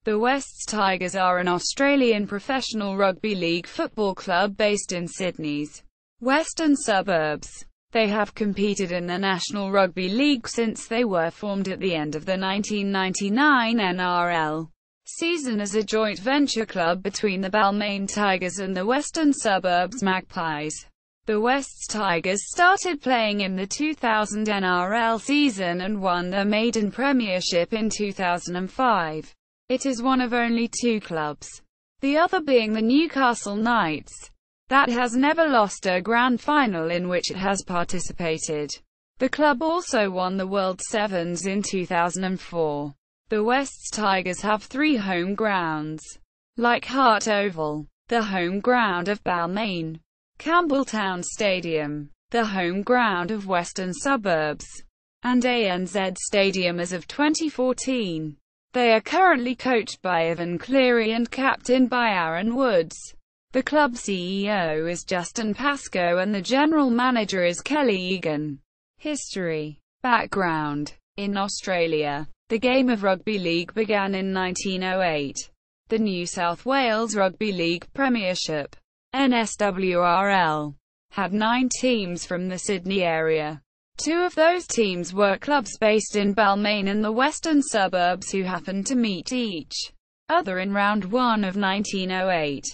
The Wests Tigers are an Australian professional rugby league football club based in Sydney's Western Suburbs. They have competed in the National Rugby League since they were formed at the end of the 1999 NRL season as a joint venture club between the Balmain Tigers and the Western Suburbs Magpies. The Wests Tigers started playing in the 2000 NRL season and won their maiden premiership in 2005. It is one of only two clubs, the other being the Newcastle Knights, that has never lost a grand final in which it has participated. The club also won the World Sevens in 2004. The Wests Tigers have three home grounds: Leichhardt Oval, the home ground of Balmain; Campbelltown Stadium, the home ground of Western Suburbs; and ANZ Stadium as of 2014. They are currently coached by Ivan Cleary and captained by Aaron Woods. The club CEO is Justin Pascoe and the general manager is Kelly Egan. History. Background. In Australia, the game of rugby league began in 1908. The New South Wales Rugby League Premiership, NSWRL, had 9 teams from the Sydney area. 2 of those teams were clubs based in Balmain and the Western Suburbs who happened to meet each other in round 1 of 1908.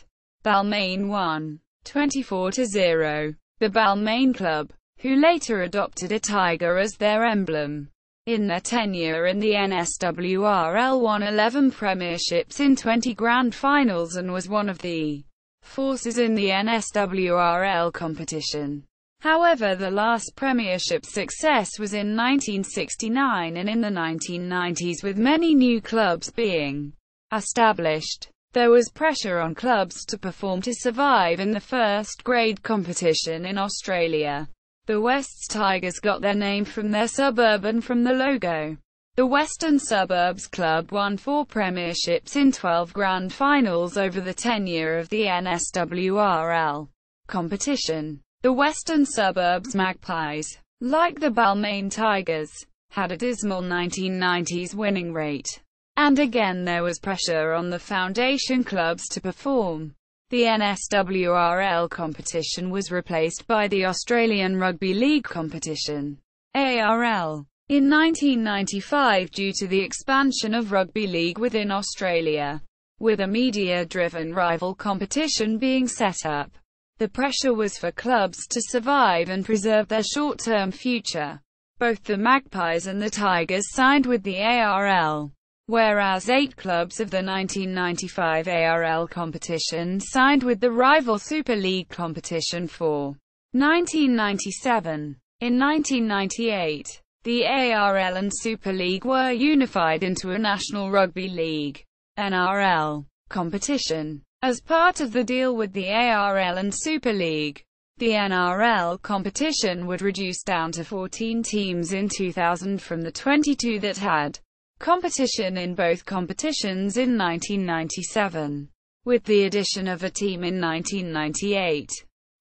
Balmain won 24-0. The Balmain club, who later adopted a tiger as their emblem, in their tenure in the NSWRL won 11 premierships in 20 grand finals and was one of the forces in the NSWRL competition. However, the last premiership success was in 1969 and in the 1990s, with many new clubs being established. There was pressure on clubs to perform to survive in the first-grade competition in Australia. The Wests Tigers got their name from their suburb and from the logo. The Western Suburbs Club won 4 premierships in 12 grand finals over the tenure of the NSWRL competition. The Western Suburbs Magpies, like the Balmain Tigers, had a dismal 1990s winning rate. And again there was pressure on the foundation clubs to perform. The NSWRL competition was replaced by the Australian Rugby League competition, ARL, in 1995 due to the expansion of rugby league within Australia, with a media-driven rival competition being set up. The pressure was for clubs to survive and preserve their short-term future. Both the Magpies and the Tigers signed with the ARL, whereas 8 clubs of the 1995 ARL competition signed with the rival Super League competition for 1997. In 1998, the ARL and Super League were unified into a National Rugby League (NRL) competition. As part of the deal with the ARL and Super League, the NRL competition would reduce down to 14 teams in 2000 from the 22 that had competition in both competitions in 1997, with the addition of a team in 1998.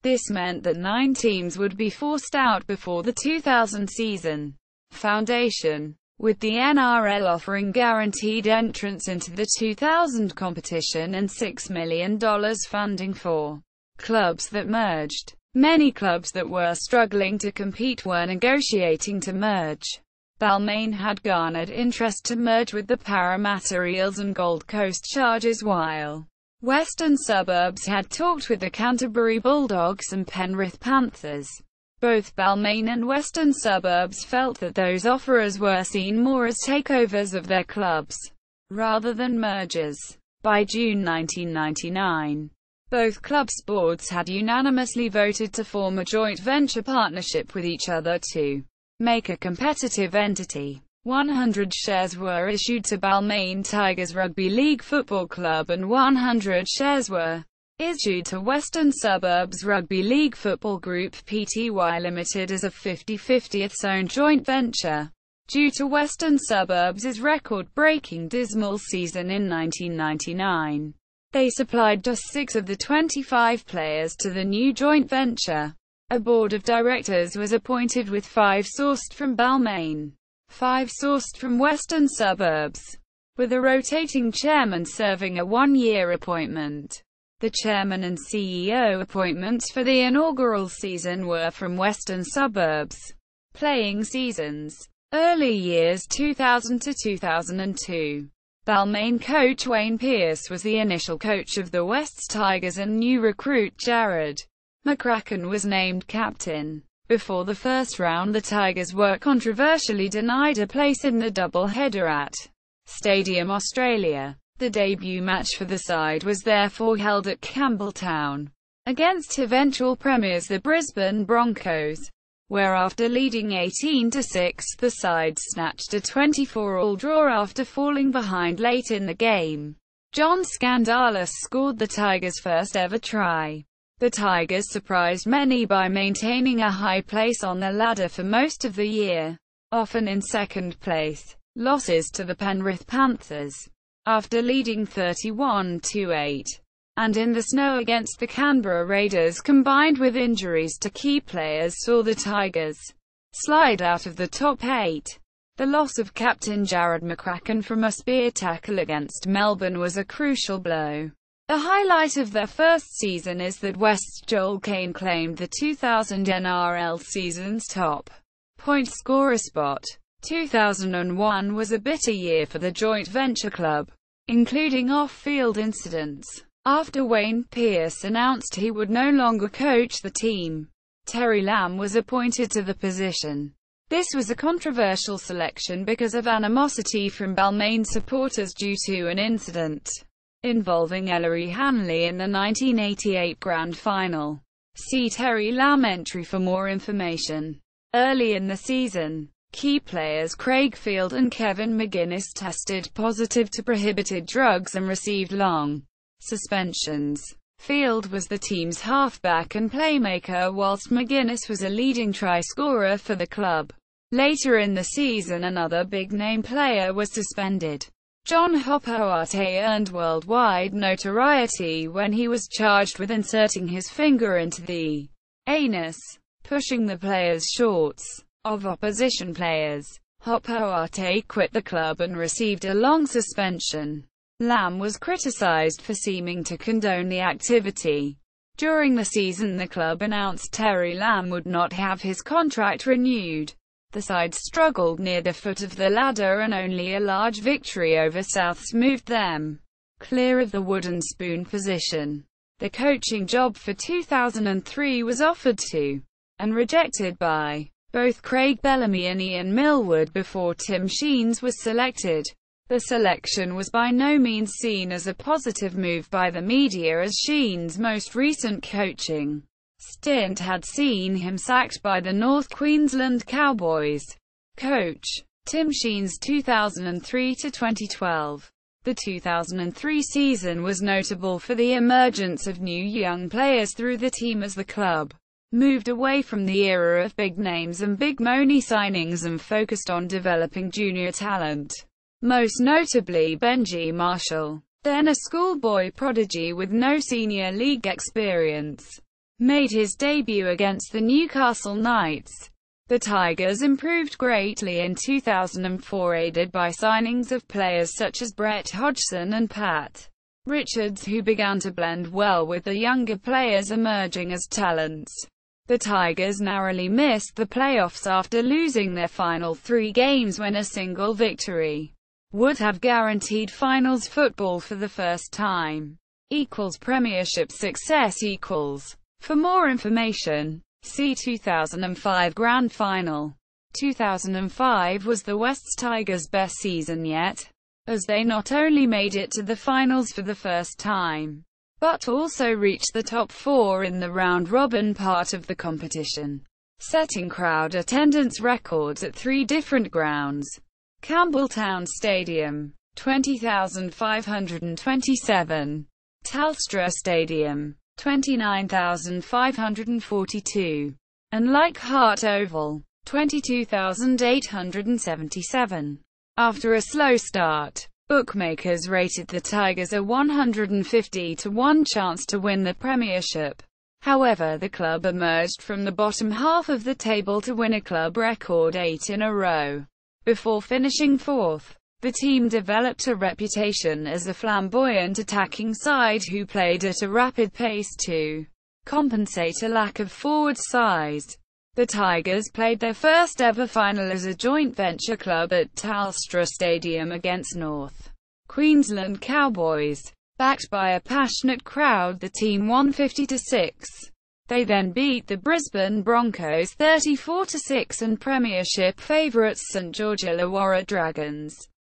This meant that 9 teams would be forced out before the 2000 season. Foundation, with the NRL offering guaranteed entrance into the 2000 competition and $6 million funding for clubs that merged. Many clubs that were struggling to compete were negotiating to merge. Balmain had garnered interest to merge with the Parramatta Eels and Gold Coast Chargers, while Western Suburbs had talked with the Canterbury Bulldogs and Penrith Panthers. Both Balmain and Western Suburbs felt that those offers were seen more as takeovers of their clubs, rather than mergers. By June 1999, both clubs' boards had unanimously voted to form a joint venture partnership with each other to make a competitive entity. 100 shares were issued to Balmain Tigers Rugby League Football Club and 100 shares were issued to Western Suburbs Rugby League Football Group Pty Limited as a 50/50 its own joint venture. Due to Western Suburbs' record-breaking dismal season in 1999, they supplied just 6 of the 25 players to the new joint venture. A board of directors was appointed with 5 sourced from Balmain, 5 sourced from Western Suburbs, with a rotating chairman serving a one-year appointment. The chairman and CEO appointments for the inaugural season were from Western Suburbs. Playing seasons. Early years 2000 to 2002. Balmain coach Wayne Pearce was the initial coach of the West Tigers and new recruit Jarrod McCracken was named captain. Before the first round, the Tigers were controversially denied a place in the double-header at Stadium Australia. The debut match for the side was therefore held at Campbelltown, against eventual premiers the Brisbane Broncos, where after leading 18-6, the side snatched a 24-all draw after falling behind late in the game. John Skandalis scored the Tigers' first ever try. The Tigers surprised many by maintaining a high place on the ladder for most of the year, often in second place. Losses to the Penrith Panthers, after leading 31-8, and in the snow against the Canberra Raiders, combined with injuries to key players, saw the Tigers slide out of the top 8. The loss of captain Jarrod McCracken from a spear tackle against Melbourne was a crucial blow. The highlight of their first season is that West's Joel Caine claimed the 2000 NRL season's top point scorer spot. 2001 was a bitter year for the joint venture club, including off-field incidents. After Wayne Pearce announced he would no longer coach the team, Terry Lamb was appointed to the position. This was a controversial selection because of animosity from Balmain supporters due to an incident involving Ellery Hanley in the 1988 Grand Final. See Terry Lamb entry for more information. Early in the season, key players Craig Field and Kevin McGuinness tested positive to prohibited drugs and received long suspensions. Field was the team's halfback and playmaker, whilst McGuinness was a leading try scorer for the club. Later in the season, another big-name player was suspended. John Hopoate earned worldwide notoriety when he was charged with inserting his finger into the anus, pushing the players' shorts of opposition players. Hopoate quit the club and received a long suspension. Lamb was criticised for seeming to condone the activity. During the season, the club announced Terry Lamb would not have his contract renewed. The side struggled near the foot of the ladder, and only a large victory over Souths moved them clear of the wooden spoon position. The coaching job for 2003 was offered to, and rejected by, both Craig Bellamy and Ian Millward before Tim Sheens was selected. The selection was by no means seen as a positive move by the media, as Sheens' most recent coaching stint had seen him sacked by the North Queensland Cowboys coach Tim Sheens 2003-2012. The 2003 season was notable for the emergence of new young players through the team as the club moved away from the era of big names and big money signings and focused on developing junior talent. Most notably Benji Marshall, then a schoolboy prodigy with no senior league experience, made his debut against the Newcastle Knights. The Tigers improved greatly in 2004, aided by signings of players such as Brett Hodgson and Pat Richards, who began to blend well with the younger players emerging as talents. The Tigers narrowly missed the playoffs after losing their final 3 games, when a single victory would have guaranteed finals football for the first time. Premiership success . For more information, see 2005 Grand Final. 2005 was the West Tigers' best season yet, as they not only made it to the finals for the first time, but also reached the top 4 in the round-robin part of the competition, setting crowd attendance records at 3 different grounds. Campbelltown Stadium, 20,527. Telstra Stadium, 29,542. And Leichhardt Oval, 22,877. After a slow start, bookmakers rated the Tigers a 150-1 chance to win the premiership. However, the club emerged from the bottom half of the table to win a club record 8 in a row, before finishing 4th. The team developed a reputation as a flamboyant attacking side who played at a rapid pace to compensate a lack of forward size. The Tigers played their first ever final as a joint venture club at Telstra Stadium against North Queensland Cowboys. Backed by a passionate crowd, the team won 50-6. They then beat the Brisbane Broncos 34-6 and premiership favourites St George Illawarra Dragons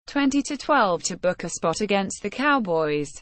20-12 to book a spot against the Cowboys.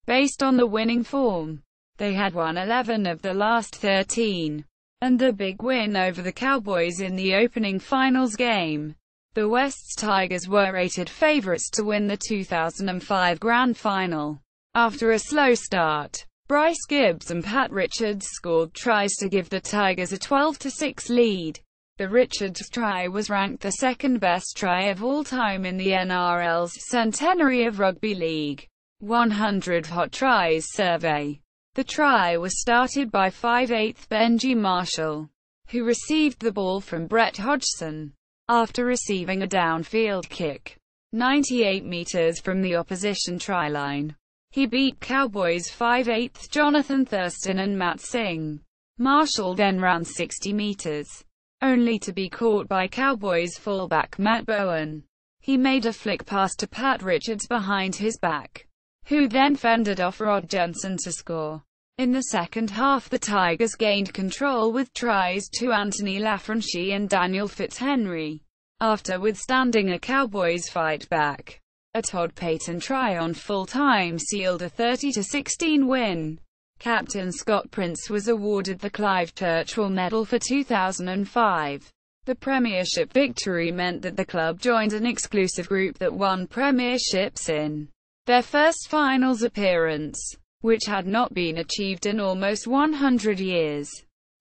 Based on the winning form, they had won 11 of the last 13, and the big win over the Cowboys in the opening finals game. The West Tigers were rated favourites to win the 2005 Grand Final. After a slow start, Bryce Gibbs and Pat Richards scored tries to give the Tigers a 12-6 lead. The Richards try was ranked the second-best try of all time in the NRL's Centenary of Rugby League 100 Hot Tries survey. The try was started by 5/8 Benji Marshall, who received the ball from Brett Hodgson. After receiving a downfield kick, 98 metres from the opposition try line, he beat Cowboys 5/8 Jonathan Thurston and Matt Singh. Marshall then ran 60 metres, only to be caught by Cowboys fullback Matt Bowen. He made a flick pass to Pat Richards behind his back, who then fended off Rod Jensen to score. In the second half, the Tigers gained control with tries to Anthony Lafranchi and Daniel Fitzhenry. After withstanding a Cowboys fight back, a Todd Payton try on full time sealed a 30-16 win. Captain Scott Prince was awarded the Clive Churchill Medal for 2005. The premiership victory meant that the club joined an exclusive group that won premierships in their first finals appearance, which had not been achieved in almost 100 years.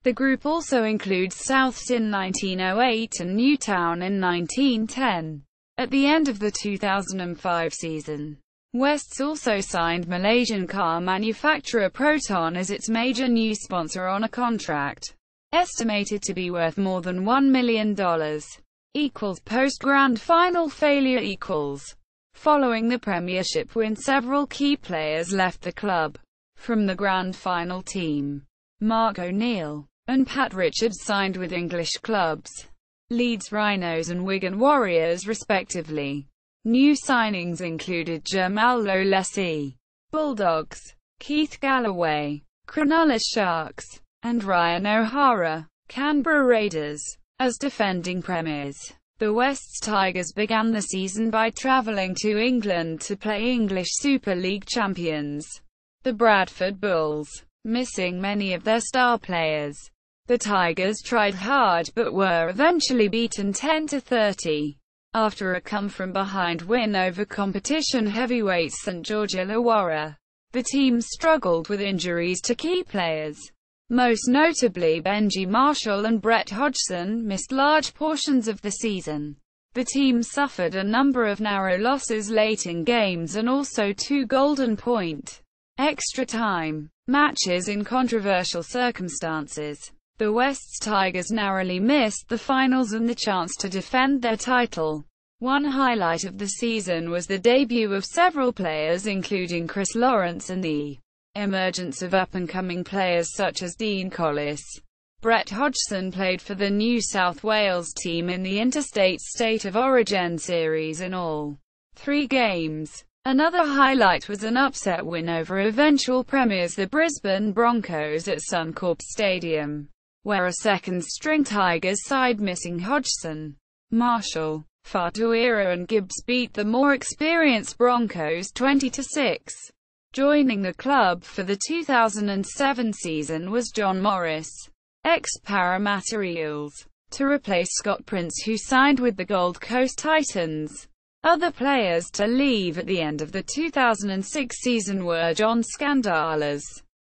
The group also includes Souths in 1908 and Newtown in 1910. At the end of the 2005 season, Wests also signed Malaysian car manufacturer Proton as its major new sponsor on a contract estimated to be worth more than $1 million. Post-Grand Final failure . Following the premiership win, several key players left the club. From the Grand Final team, Mark O'Neill and Pat Richards signed with English clubs Leeds Rhinos and Wigan Warriors respectively. New signings included Jamal Lolesi, Bulldogs, Keith Galloway, Cronulla Sharks, and Ryan O'Hara, Canberra Raiders. As defending premiers, the West Tigers began the season by travelling to England to play English Super League champions, the Bradford Bulls, missing many of their star players. The Tigers tried hard but were eventually beaten 10-30. After a come-from-behind win over competition heavyweights St George Illawarra, the team struggled with injuries to key players. Most notably, Benji Marshall and Brett Hodgson missed large portions of the season. The team suffered a number of narrow losses late in games and also 2 golden point extra time matches in controversial circumstances. The West Tigers narrowly missed the finals and the chance to defend their title. One highlight of the season was the debut of several players including Chris Lawrence and the emergence of up-and-coming players such as Dean Collis. Brett Hodgson played for the New South Wales team in the Interstate State of Origin series in all 3 games. Another highlight was an upset win over eventual premiers the Brisbane Broncos at Suncorp Stadium, where a second-string Tigers side missing Hodgson, Marshall, Fatuira and Gibbs beat the more experienced Broncos 20-6. Joining the club for the 2007 season was John Morris, ex-Parramatta Eels, to replace Scott Prince, who signed with the Gold Coast Titans. Other players to leave at the end of the 2006 season were John Skandalas,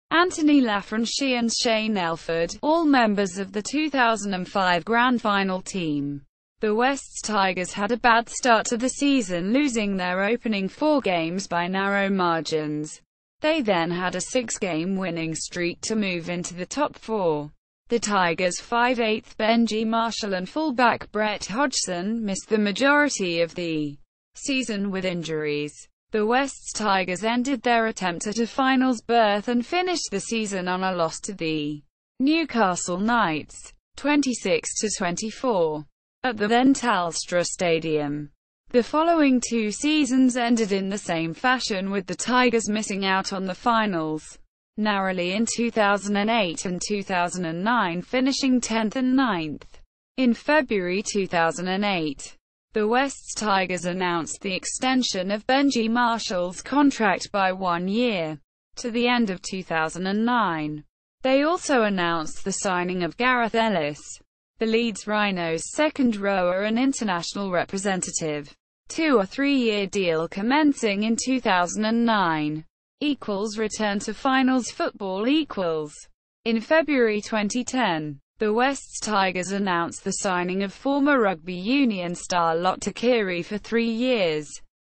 Anthony Lafranchi and Shane Elford, all members of the 2005 Grand Final team. The West Tigers had a bad start to the season, losing their opening 4 games by narrow margins. They then had a 6-game winning streak to move into the top 4. The Tigers' 5/8 Benji Marshall and fullback Brett Hodgson missed the majority of the season with injuries. The Wests Tigers ended their attempt at a finals berth and finished the season on a loss to the Newcastle Knights, 26-24, at the then Telstra Stadium. The following two seasons ended in the same fashion, with the Tigers missing out on the finals narrowly in 2008 and 2009, finishing 10th and 9th. In February 2008, the Wests Tigers announced the extension of Benji Marshall's contract by 1 year, to the end of 2009. They also announced the signing of Gareth Ellis, the Leeds Rhinos' second rower and international representative, to a 3-year deal commencing in 2009. Return to finals football. In February 2010, the Wests Tigers announced the signing of former rugby union star Leichhardt Oval for 3 years,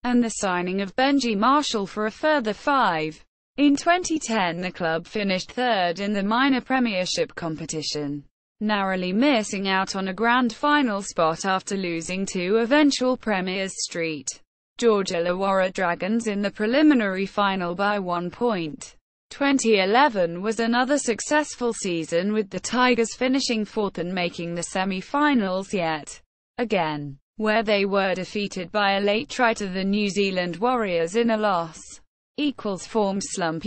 and the signing of Benji Marshall for a further 5. In 2010, the club finished third in the minor premiership competition, narrowly missing out on a grand final spot after losing to eventual premiers St George Illawarra Dragons in the preliminary final by 1 point. 2011 was another successful season, with the Tigers finishing fourth and making the semi-finals yet again, where they were defeated by a late try to the New Zealand Warriors in a loss. Form slump.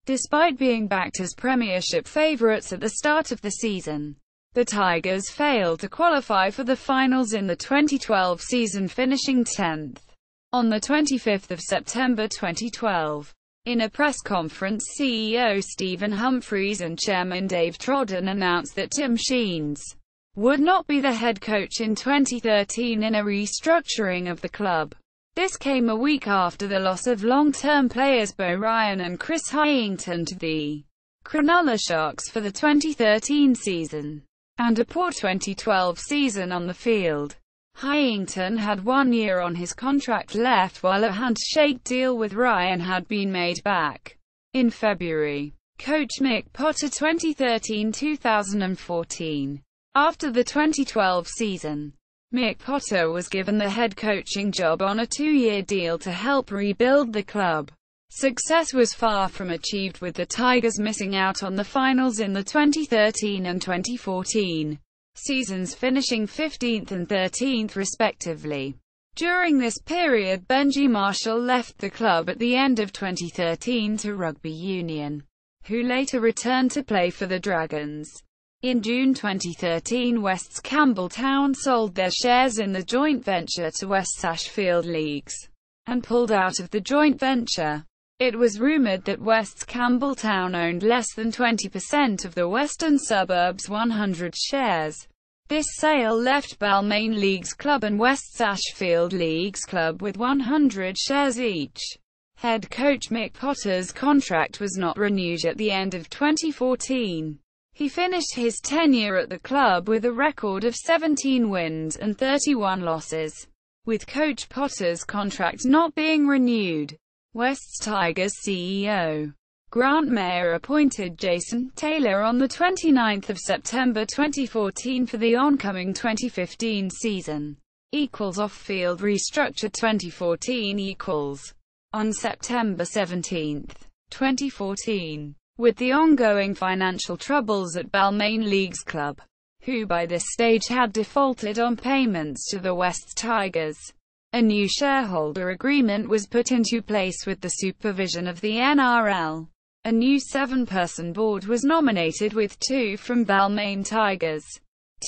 Despite being backed as premiership favourites at the start of the season, the Tigers failed to qualify for the finals in the 2012 season, finishing 10th. On the 25th of September 2012, in a press conference, CEO Stephen Humphreys and Chairman Dave Trodden announced that Tim Sheens would not be the head coach in 2013 in a restructuring of the club. This came a week after the loss of long-term players Beau Ryan and Chris Hyington to the Cronulla Sharks for the 2013 season, and a poor 2012 season on the field. Hyington had 1 year on his contract left, while a handshake deal with Ryan had been made back in February. Coach Mick Potter 2013-2014. After the 2012 season, Mick Potter was given the head coaching job on a 2-year deal to help rebuild the club. Success was far from achieved, with the Tigers missing out on the finals in the 2013 and 2014 seasons, finishing 15th and 13th respectively. During this period, Benji Marshall left the club at the end of 2013 to rugby union, who later returned to play for the Dragons. In June 2013, West's Campbelltown sold their shares in the joint venture to West Sashfield Leagues, and pulled out of the joint venture. It was rumoured that West's Campbelltown owned less than 20% of the Western Suburbs 100 shares. This sale left Balmain Leagues Club and West Sashfield Leagues Club with 100 shares each. Head coach Mick Potter's contract was not renewed at the end of 2014. He finished his tenure at the club with a record of 17 wins and 31 losses, with Coach Potter's contract not being renewed. Wests Tigers CEO Grant Mayer appointed Jason Taylor on 29 September 2014 for the oncoming 2015 season. Off-field restructure 2014 On September 17, 2014, with the ongoing financial troubles at Balmain Leagues Club, who by this stage had defaulted on payments to the Wests Tigers, a new shareholder agreement was put into place with the supervision of the NRL. A new 7-person board was nominated, with 2 from Balmain Tigers,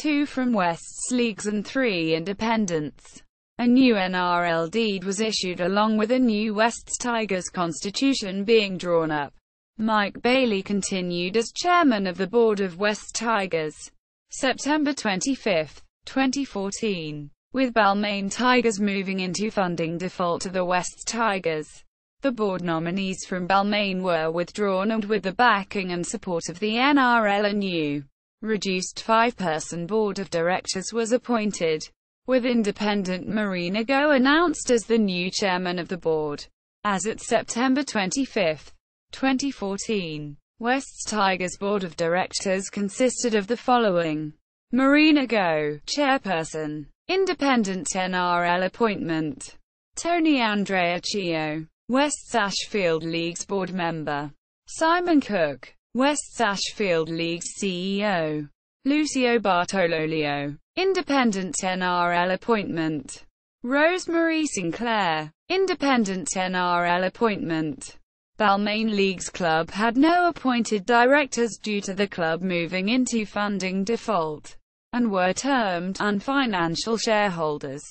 2 from Wests Leagues and 3 independents. A new NRL deed was issued along with a new Wests Tigers constitution being drawn up. Mike Bailey continued as chairman of the board of Wests Tigers. September 25, 2014. With Balmain Tigers moving into funding default to the Wests Tigers, the board nominees from Balmain were withdrawn, and with the backing and support of the NRL, a new, reduced 5-person board of directors was appointed, with independent Marina Go announced as the new chairman of the board. As at September 25, 2014, Wests Tigers board of directors consisted of the following: Marina Go, chairperson. Independent NRL appointment. Tony Andreacchio, West Sash-Field League's board member. Simon Cook, West Sash-Field League's CEO. Lucio Bartololio, Independent NRL appointment. Rosemary Sinclair, Independent NRL appointment. Balmain League's club had no appointed directors due to the club moving into funding default, and were termed unfinancial shareholders.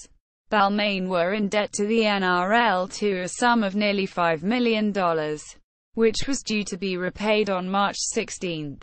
Balmain were in debt to the NRL to a sum of nearly $5 million, which was due to be repaid on March 16,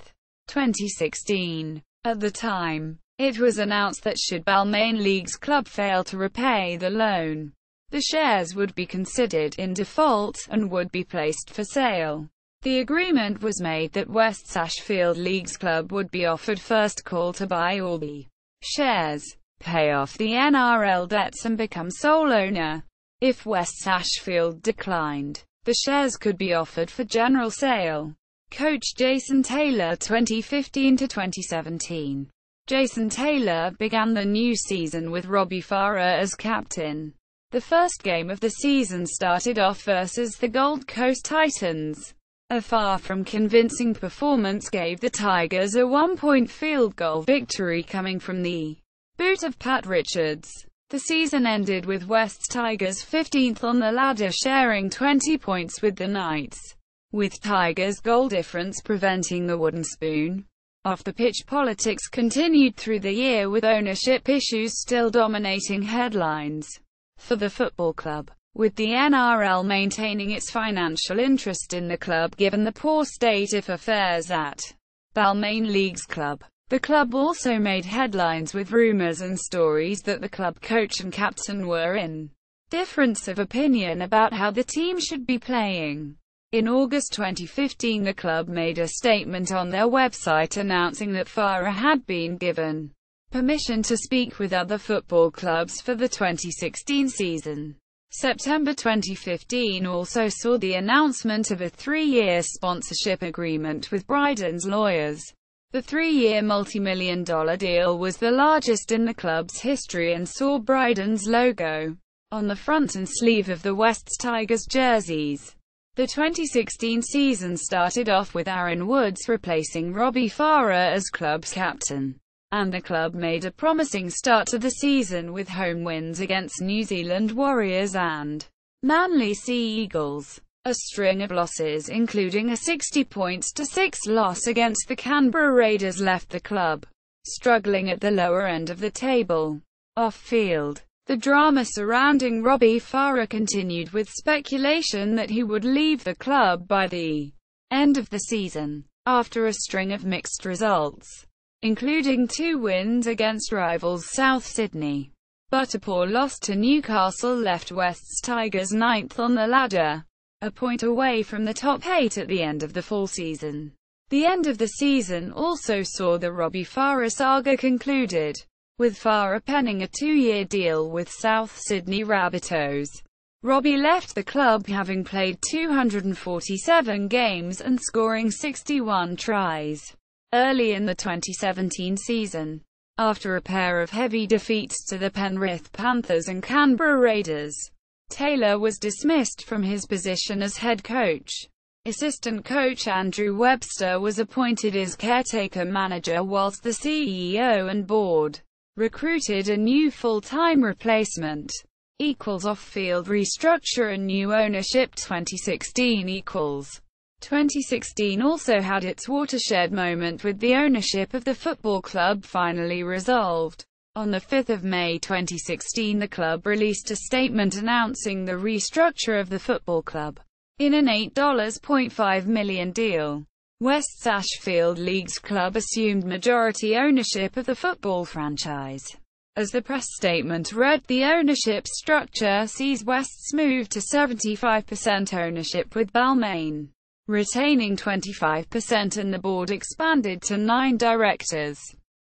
2016. At the time, it was announced that should Balmain League's club fail to repay the loan, the shares would be considered in default, and would be placed for sale. The agreement was made that West Sash-Field League's club would be offered first call to buy all the shares, pay off the NRL debts and become sole owner. If West Sash-Field declined, the shares could be offered for general sale. Coach Jason Taylor 2015-2017. Jason Taylor began the new season with Robbie Farah as captain. The first game of the season started off versus the Gold Coast Titans. A far from convincing performance gave the Tigers a 1-point field goal victory coming from the boot of Pat Richards. The season ended with West Tigers 15th on the ladder, sharing 20 points with the Knights, with Tigers' goal difference preventing the wooden spoon. Off-the-pitch politics continued through the year, with ownership issues still dominating headlines for the football club, with the NRL maintaining its financial interest in the club given the poor state of affairs at Balmain League's club. The club also made headlines with rumours and stories that the club coach and captain were in difference of opinion about how the team should be playing. In August 2015, the club made a statement on their website announcing that Farah had been given permission to speak with other football clubs for the 2016 season. September 2015 also saw the announcement of a 3-year sponsorship agreement with Bryden's lawyers. The 3-year multi-million-dollar deal was the largest in the club's history and saw Bryden's logo on the front and sleeve of the West Tigers jerseys. The 2016 season started off with Aaron Woods replacing Robbie Farah as club's captain, and the club made a promising start to the season with home wins against New Zealand Warriors and Manly Sea Eagles. A string of losses, including a 60-6 loss against the Canberra Raiders, left the club struggling at the lower end of the table. Off-field, the drama surrounding Robbie Farah continued, with speculation that he would leave the club by the end of the season, after a string of mixed results, including 2 wins against rivals South Sydney. But a poor loss to Newcastle left West's Tigers 9th on the ladder, a point away from the top 8 at the end of the fall season. The end of the season also saw the Robbie Farah saga concluded, with Farah penning a 2-year deal with South Sydney Rabbitohs. Robbie left the club having played 247 games and scoring 61 tries early in the 2017 season. After a pair of heavy defeats to the Penrith Panthers and Canberra Raiders, Taylor was dismissed from his position as head coach. Assistant coach Andrew Webster was appointed as caretaker manager, whilst the CEO and board recruited a new full-time replacement. Off-field restructure and new ownership. 2016 2016 also had its watershed moment, with the ownership of the football club finally resolved. On 5 May 2016, the club released a statement announcing the restructure of the football club in an $8.5 million deal. West Sash-Field League's club assumed majority ownership of the football franchise. As the press statement read, the ownership structure sees West's move to 75% ownership, with Balmain retaining 25%, and the board expanded to 9 directors.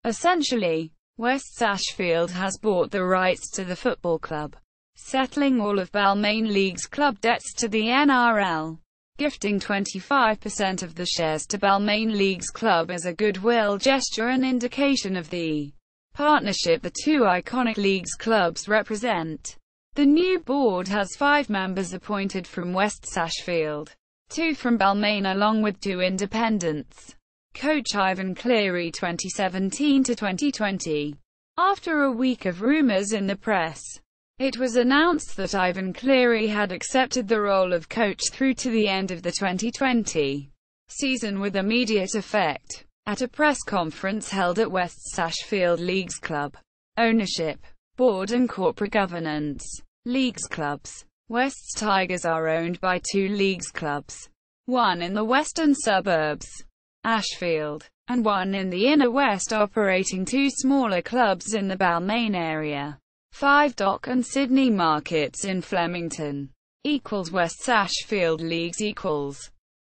Essentially, West Sash-Field has bought the rights to the football club, settling all of Balmain League's club debts to the NRL, gifting 25% of the shares to Balmain League's club as a goodwill gesture, an indication of the partnership the two iconic leagues clubs represent. The new board has 5 members appointed from West Sashfield, 2 from Balmain along with 2 independents. Coach Ivan Cleary 2017 to 2020. After a week of rumours in the press, it was announced that Ivan Cleary had accepted the role of coach through to the end of the 2020 season with immediate effect. At a press conference held at West Sashfield Leagues Club. Ownership, board and corporate governance. Leagues clubs. West Tigers are owned by 2 leagues clubs. One in the western suburbs, Ashfield, and one in the inner west, operating 2 smaller clubs in the Balmain area. 5 Dock and Sydney markets in Flemington. West Sashfield Leagues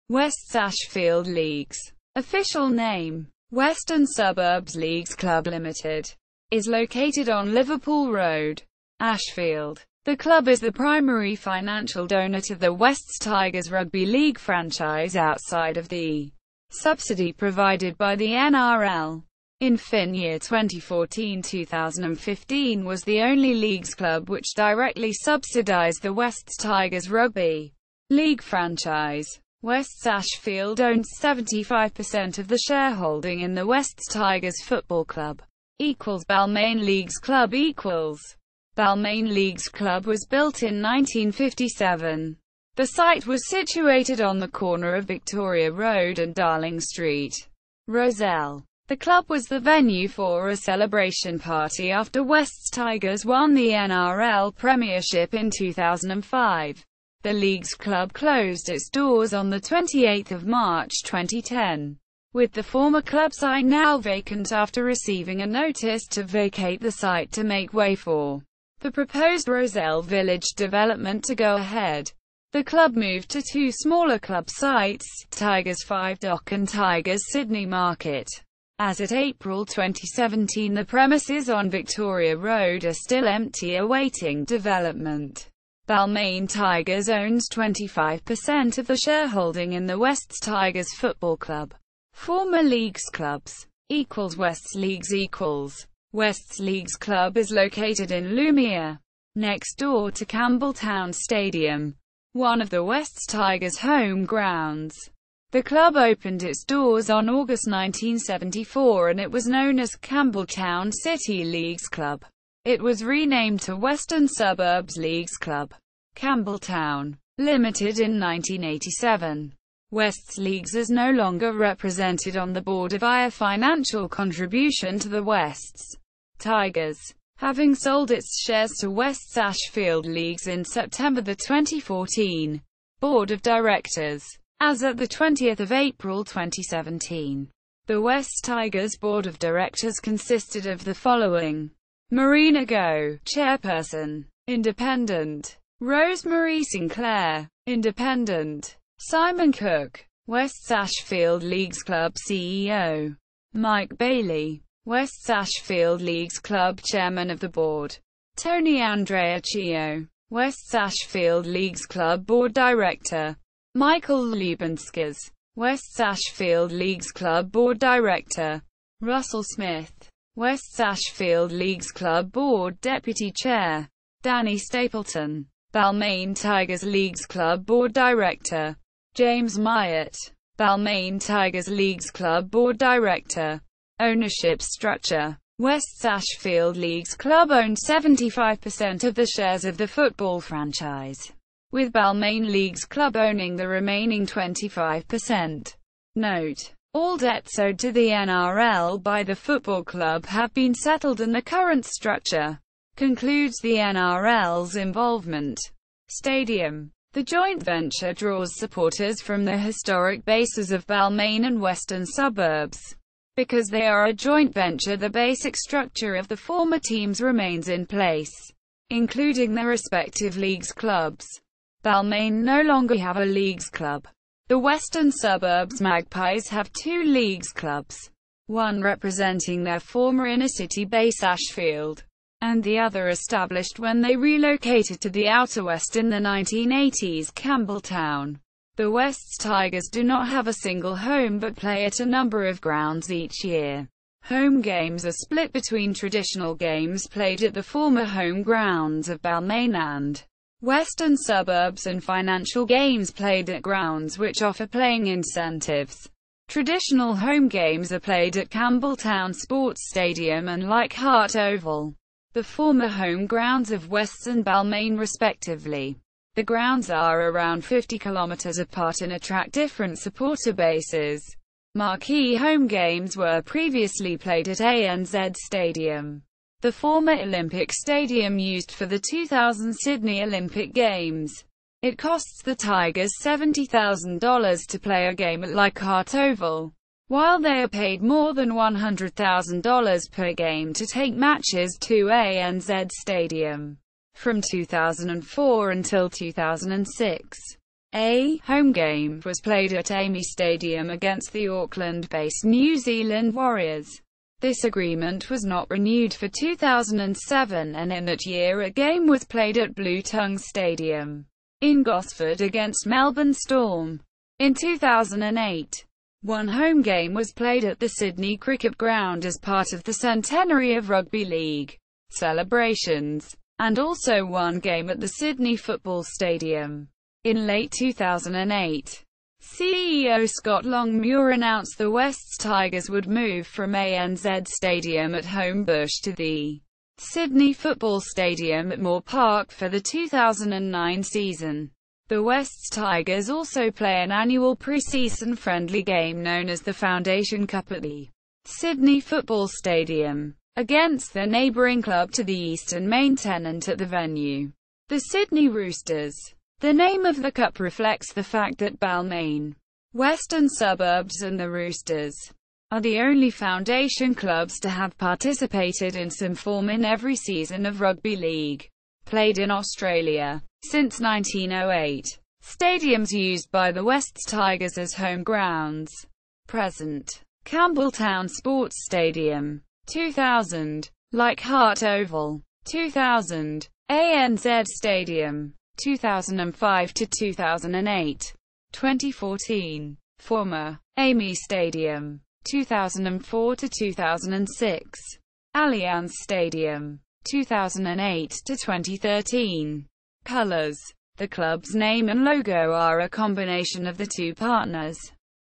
West Sashfield Leagues. Official name, Western Suburbs Leagues Club Limited, is located on Liverpool Road, Ashfield. The club is the primary financial donor to the West Tigers Rugby League franchise outside of the subsidy provided by the NRL. In fin year 2014-2015 was the only leagues club which directly subsidised the West Tigers Rugby League franchise. West Sashfield owns 75% of the shareholding in the West Tigers Football Club. Balmain Leagues Club Balmain Leagues Club was built in 1957. The site was situated on the corner of Victoria Road and Darling Street, Rozelle. The club was the venue for a celebration party after West Tigers won the NRL premiership in 2005. The Leagues Club closed its doors on 28 March 2010, with the former club site now vacant after receiving a notice to vacate the site to make way for the proposed Rozelle Village development to go ahead. The club moved to 2 smaller club sites, Tigers 5 Dock and Tigers Sydney Market. As at April 2017, the premises on Victoria Road are still empty awaiting development. Balmain Tigers owns 25% of the shareholding in the West Tigers Football Club. Former Leagues clubs Wests Leagues Wests Leagues Club is located in Lumiere, next door to Campbelltown Stadium, one of the West Tigers' home grounds. The club opened its doors on August 1974 and it was known as Campbelltown City Leagues Club. It was renamed to Western Suburbs Leagues Club, Campbelltown, Limited in 1987. Wests Leagues is no longer represented on the board via financial contribution to the Wests Tigers, having sold its shares to West Sashfield Leagues in September 2014. Board of Directors. As at 20 April 2017, the West Tigers Board of Directors consisted of the following: Marina Go, Chairperson, Independent; Rosemary Sinclair, Independent; Simon Cook, West Sashfield Leagues Club CEO; Mike Bailey, West Sashfield Leagues Club Chairman of the Board; Tony Andreacchio, West Sashfield Leagues Club Board Director; Michael Liebenskis, West Sashfield Leagues Club Board Director; Russell Smith, West Sashfield Leagues Club Board Deputy Chair; Danny Stapleton, Balmain Tigers Leagues Club Board Director; James Myatt, Balmain Tigers Leagues Club Board Director. Ownership structure. West Sashfield Leagues Club owned 75% of the shares of the football franchise, with Balmain Leagues Club owning the remaining 25%. Note: all debts owed to the NRL by the football club have been settled and the current structure concludes the NRL's involvement. Stadium. The joint venture draws supporters from the historic bases of Balmain and Western Suburbs. Because they are a joint venture, the basic structure of the former teams remains in place, including their respective leagues clubs. Balmain no longer have a leagues club. The Western Suburbs Magpies have 2 leagues clubs, one representing their former inner-city base Ashfield, and the other established when they relocated to the Outer West in the 1980s, Campbelltown. The West Tigers do not have a single home but play at a number of grounds each year. Home games are split between traditional games played at the former home grounds of Balmain and Western Suburbs and financial games played at grounds which offer playing incentives. Traditional home games are played at Campbelltown Stadium and Leichhardt Oval, the former home grounds of Western Balmain respectively. The grounds are around 50 kilometers apart and attract different supporter bases. Marquee home games were previously played at ANZ Stadium, the former Olympic Stadium used for the 2000 Sydney Olympic Games. It costs the Tigers $70,000 to play a game at Leichhardt Oval, while they are paid more than $100,000 per game to take matches to ANZ Stadium. From 2004 until 2006, a home game was played at AAMI Stadium against the Auckland-based New Zealand Warriors. This agreement was not renewed for 2007, and in that year a game was played at Blue Tongue Stadium in Gosford against Melbourne Storm. In 2008, one home game was played at the Sydney Cricket Ground as part of the centenary of Rugby League celebrations, and also one game at the Sydney Football Stadium. In late 2008, CEO Scott Longmuir announced the Wests Tigers would move from ANZ Stadium at Homebush to the Sydney Football Stadium at Moore Park for the 2009 season. The Wests Tigers also play an annual pre-season friendly game known as the Foundation Cup at the Sydney Football Stadium, against their neighbouring club to the east and main tenant at the venue, the Sydney Roosters. The name of the cup reflects the fact that Balmain, Western Suburbs and the Roosters are the only foundation clubs to have participated in some form in every season of rugby league played in Australia since 1908. Stadiums used by the Wests Tigers as home grounds. Present: Campbelltown Sports Stadium, 2000, Leichhardt Oval, 2000, ANZ Stadium, 2005 to 2008, 2014, former AAMI Stadium, 2004 to 2006, Allianz Stadium, 2008 to 2013. Colors: the club's name and logo are a combination of the two partners.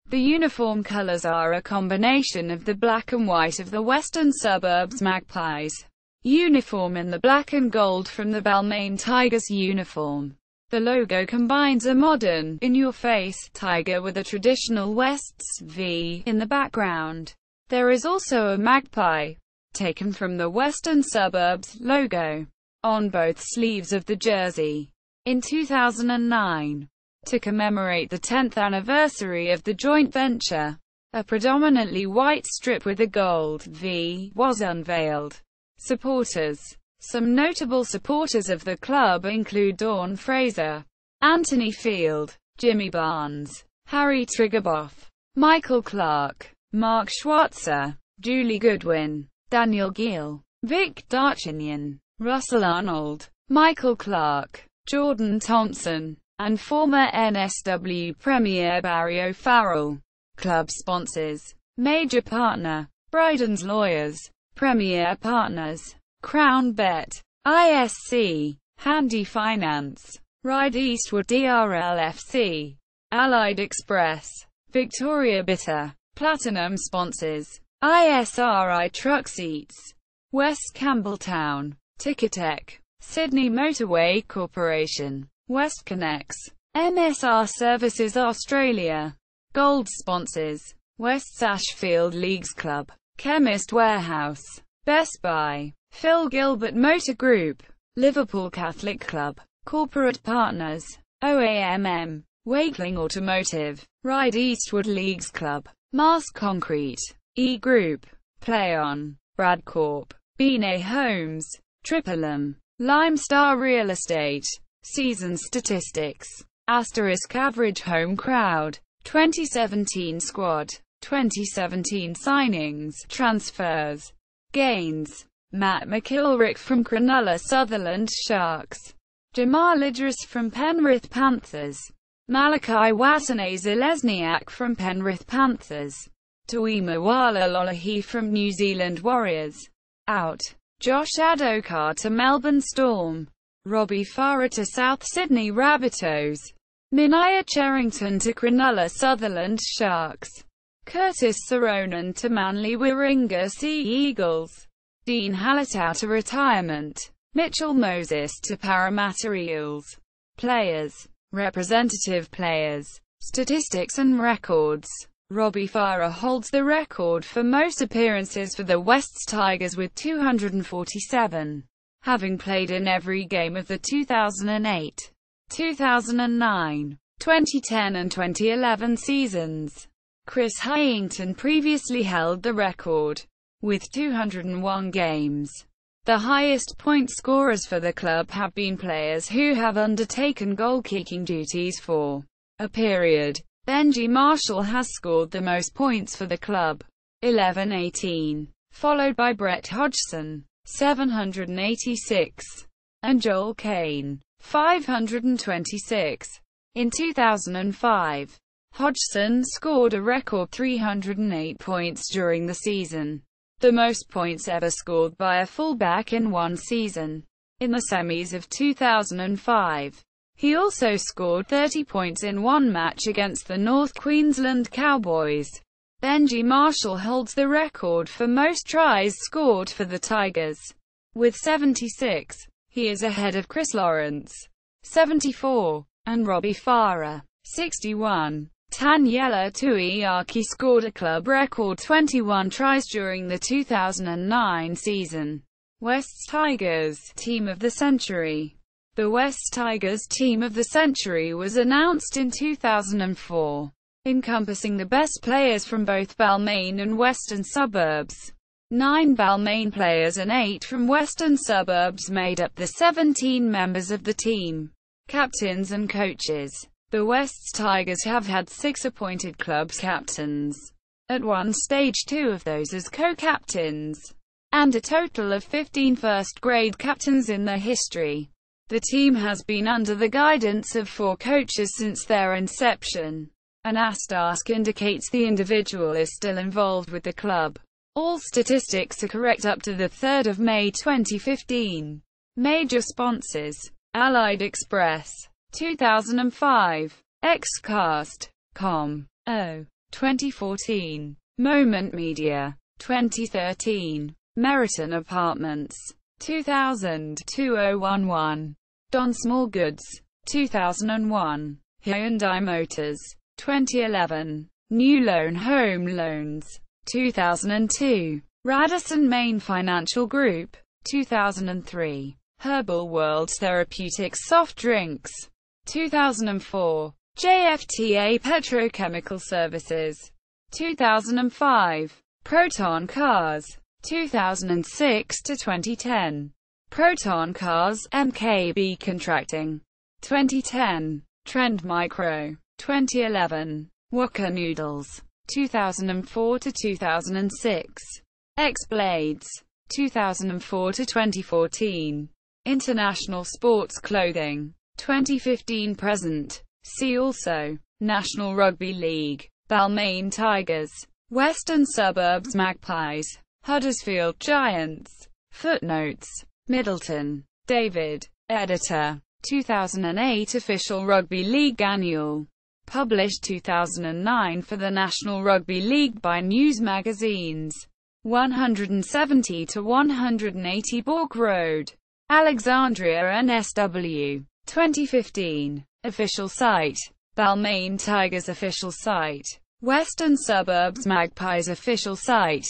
The uniform colors are a combination of the black and white of the Western Suburbs Magpies uniform and the black and gold from the Balmain Tigers uniform. The logo combines a modern, in-your-face, tiger with a traditional Wests V in the background. There is also a magpie, taken from the Western Suburbs logo, on both sleeves of the jersey. In 2009, to commemorate the 10th anniversary of the joint venture, a predominantly white strip with a gold V was unveiled. Supporters: some notable supporters of the club include Dawn Fraser, Anthony Field, Jimmy Barnes, Harry Triggerboff, Michael Clark, Mark Schwarzer, Julie Goodwin, Daniel Gill, Vic Darchinian, Russell Arnold, Michael Clark, Jordan Thompson, and former NSW Premier Barry O'Farrell. Club sponsors: major partner, Bryden's Lawyers, Premier Partners, Crown Bet, ISC, Handy Finance, Ride Eastwood DRLFC, Allied Express, Victoria Bitter. Platinum sponsors: ISRI Truck Seats, West Campbelltown, Ticketek, Sydney Motorway Corporation, WestConnex, MSR Services Australia. Gold sponsors: West Ashfield Leagues Club, Chemist Warehouse, Best Buy, Phil Gilbert Motor Group, Liverpool Catholic Club. Corporate partners: OAMM, Wakeling Automotive, Ride Eastwood Leagues Club, Mars Concrete, E Group, Play On, Bradcorp, Beane Homes, Triplum, Limestar Real Estate. Season statistics: Asterisk average home crowd, 2017 squad, 2017 signings, transfers, gains. Matt McIlwright from Cronulla Sutherland Sharks, Jamal Idris from Penrith Panthers, Malachi Watene-Zelezniak from Penrith Panthers, Tuimawala Lolahi from New Zealand Warriors. Out. Josh Adokar to Melbourne Storm. Robbie Farah to South Sydney Rabbitohs. Minaya Cherrington to Cronulla Sutherland Sharks. Curtis Saronan to Manly Warringah Sea Eagles. Dean Hallertau to retirement. Mitchell Moses to Parramatta Eels. Players. Representative players. Statistics and records. Robbie Farah holds the record for most appearances for the West Tigers with 247, having played in every game of the 2008, 2009, 2010 and 2011 seasons. Chris Hyington previously held the record, with 201 games. The highest point scorers for the club have been players who have undertaken goal-kicking duties for a period. Benji Marshall has scored the most points for the club, 1118, followed by Brett Hodgson, 786, and Joel Kane, 526. In 2005, Hodgson scored a record 308 points during the season, the most points ever scored by a fullback in one season. In the semis of 2005, he also scored 30 points in one match against the North Queensland Cowboys. Benji Marshall holds the record for most tries scored for the Tigers, with 76. He is ahead of Chris Lawrence, 74, and Robbie Farah, 61. Taniela Tuiaki scored a club record 21 tries during the 2009 season. West Tigers Team of the Century. The West Tigers Team of the Century was announced in 2004, encompassing the best players from both Balmain and Western Suburbs. 9 Balmain players and 8 from Western Suburbs made up the 17 members of the team, captains and coaches. The West Tigers have had 6 appointed club captains, at one stage 2 of those as co-captains, and a total of 15 first-grade captains in their history. The team has been under the guidance of 4 coaches since their inception. An asterisk indicates the individual is still involved with the club. All statistics are correct up to the 3rd of May 2015. Major sponsors: Allied Express, 2005, Xcast.com, 2014, Moment Media, 2013, Meriton Apartments, 2000, 2011, Don Small Goods, 2001, Hyundai Motors, 2011, New Loan Home Loans, 2002, Radisson Main Financial Group, 2003, Herbal World Therapeutics Soft Drinks, 2004, JFTA Petrochemical Services, 2005, Proton Cars, 2006 to 2010, Proton Cars, MKB Contracting, 2010, Trend Micro, 2011, Waka Noodles, 2004 to 2006, X-Blades, 2004 to 2014, International Sports Clothing, 2015 present. See also, National Rugby League, Balmain Tigers, Western Suburbs Magpies, Huddersfield Giants. Footnotes. Middleton, David, editor. 2008 Official Rugby League Annual. Published 2009 for the National Rugby League by News Magazines. 170 to 180 Bourke Road, Alexandria NSW. 2015. Official site. Balmain Tigers official site. Western Suburbs Magpies official site.